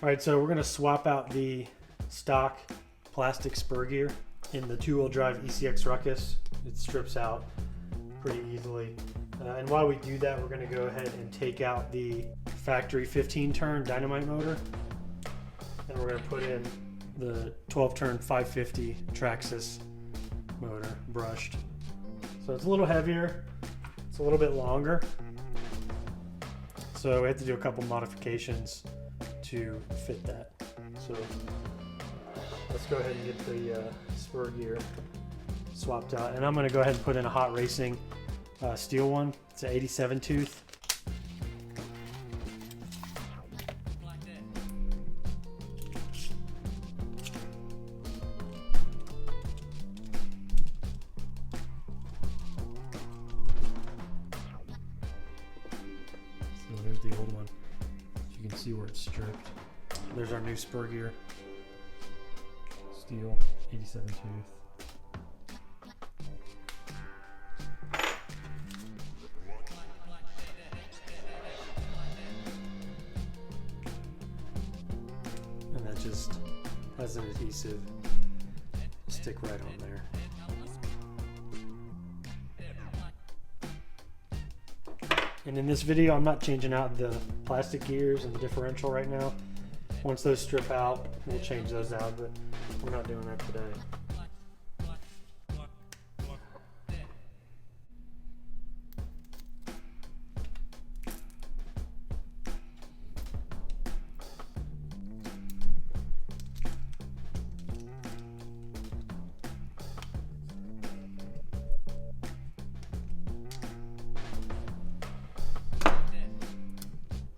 All right, so we're gonna swap out the stock plastic spur gear in the 2-wheel drive ECX Ruckus. It strips out pretty easily. And while we do that, we're gonna go ahead and take out the factory 15-turn dynamite motor. And we're gonna put in the 12-turn 550 Traxxas motor, brushed. So it's a little heavier, it's a little bit longer. So we have to do a couple modifications to fit that. So let's go ahead and get the spur gear swapped out. And I'm gonna go ahead and put in a hot racing steel one. It's an 87 tooth. So there's the old one. You can see where it's stripped. There's our new spur gear. Steel, 87 tooth. And that just has an adhesive stick right on there. And in this video, I'm not changing out the plastic gears and the differential right now. Once those strip out, we'll change those out, but we're not doing that today.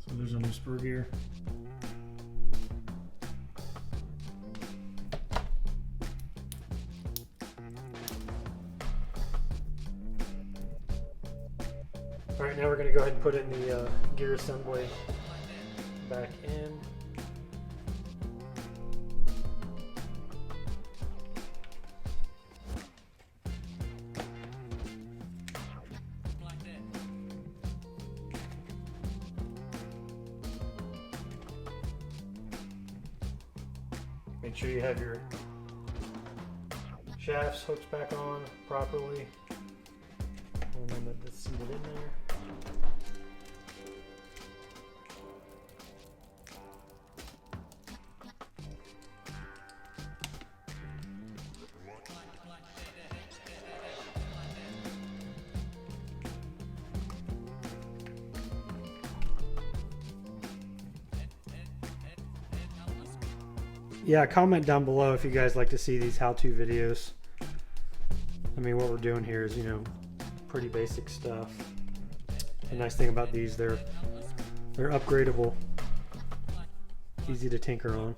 So there's a new spur gear. All right, now we're going to go ahead and put in the gear assembly back in. Make sure you have your shafts hooked back on properly. And then let this seat in there. Yeah, comment down below if you guys like to see these how-to videos. I mean, what we're doing here is, you know, pretty basic stuff. The nice thing about these, they're upgradable, easy to tinker on.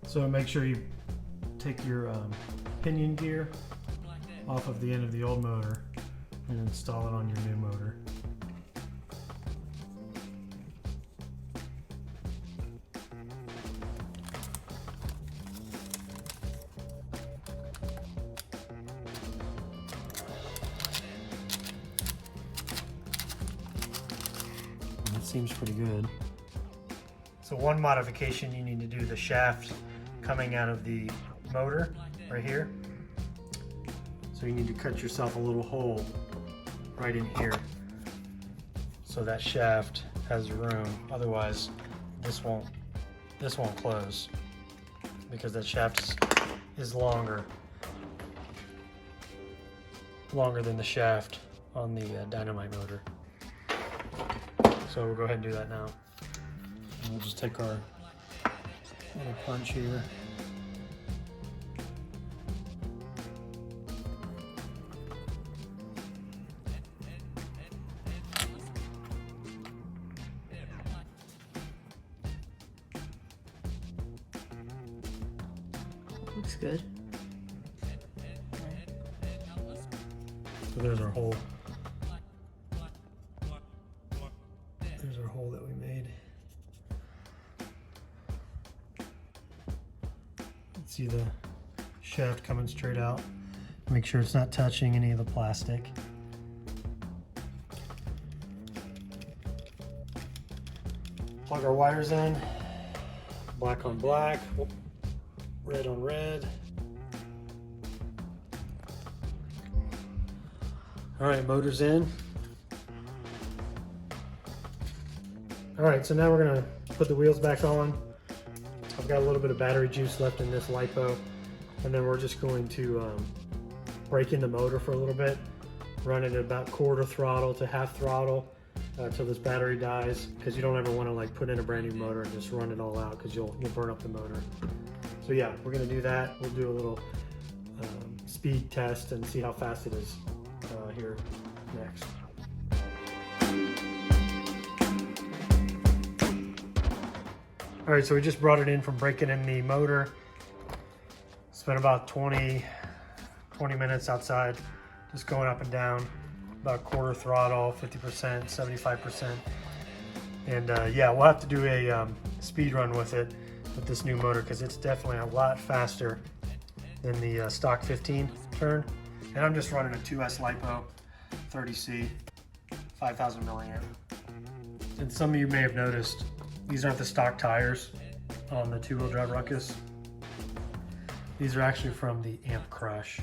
So make sure you take your pinion gear off of the end of the old motor and install it on your new motor. And it seems pretty good. So one modification you need to do, the shaft coming out of the motor right here. So you need to cut yourself a little hole right in here so that shaft has room. Otherwise this won't close because that shaft is longer than the shaft on the dynamite motor. So we'll go ahead and do that now. And we'll just take our little punch here. Looks good. So there's our hole. There's our hole that we made. See the shaft coming straight out. Make sure it's not touching any of the plastic. Plug our wires in. Black on black, red on red. All right, motor's in. All right, so now we're gonna put the wheels back on. I've got a little bit of battery juice left in this LiPo, and then we're just going to break in the motor for a little bit, run it at about quarter throttle to half throttle till this battery dies, because you don't ever want to like put in a brand new motor and just run it all out, because you'll burn up the motor. So yeah, we're gonna do that. We'll do a little speed test and see how fast it is here next. All right, so we just brought it in from breaking in the motor. Spent about 20 minutes outside, just going up and down, about quarter throttle, 50%, 75%. And yeah, we'll have to do a speed run with it, with this new motor, because it's definitely a lot faster than the stock 15 turn. And I'm just running a 2S LiPo 30C, 5,000 milliamp. And some of you may have noticed, these aren't the stock tires on the two-wheel drive Ruckus. These are actually from the Amp Crush.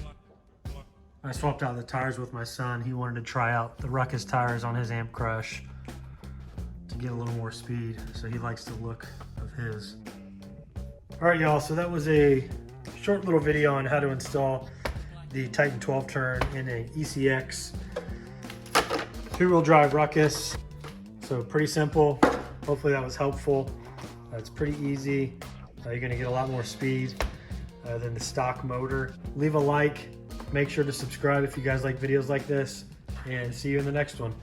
I swapped out the tires with my son. He wanted to try out the Ruckus tires on his Amp Crush to get a little more speed, so he likes the look of his. All right, y'all, so that was a short little video on how to install the Titan 12 turn in a ECX two-wheel drive Ruckus. So pretty simple. Hopefully that was helpful. It's pretty easy. You're gonna get a lot more speed than the stock motor. Leave a like. Make sure to subscribe if you guys like videos like this, and see you in the next one.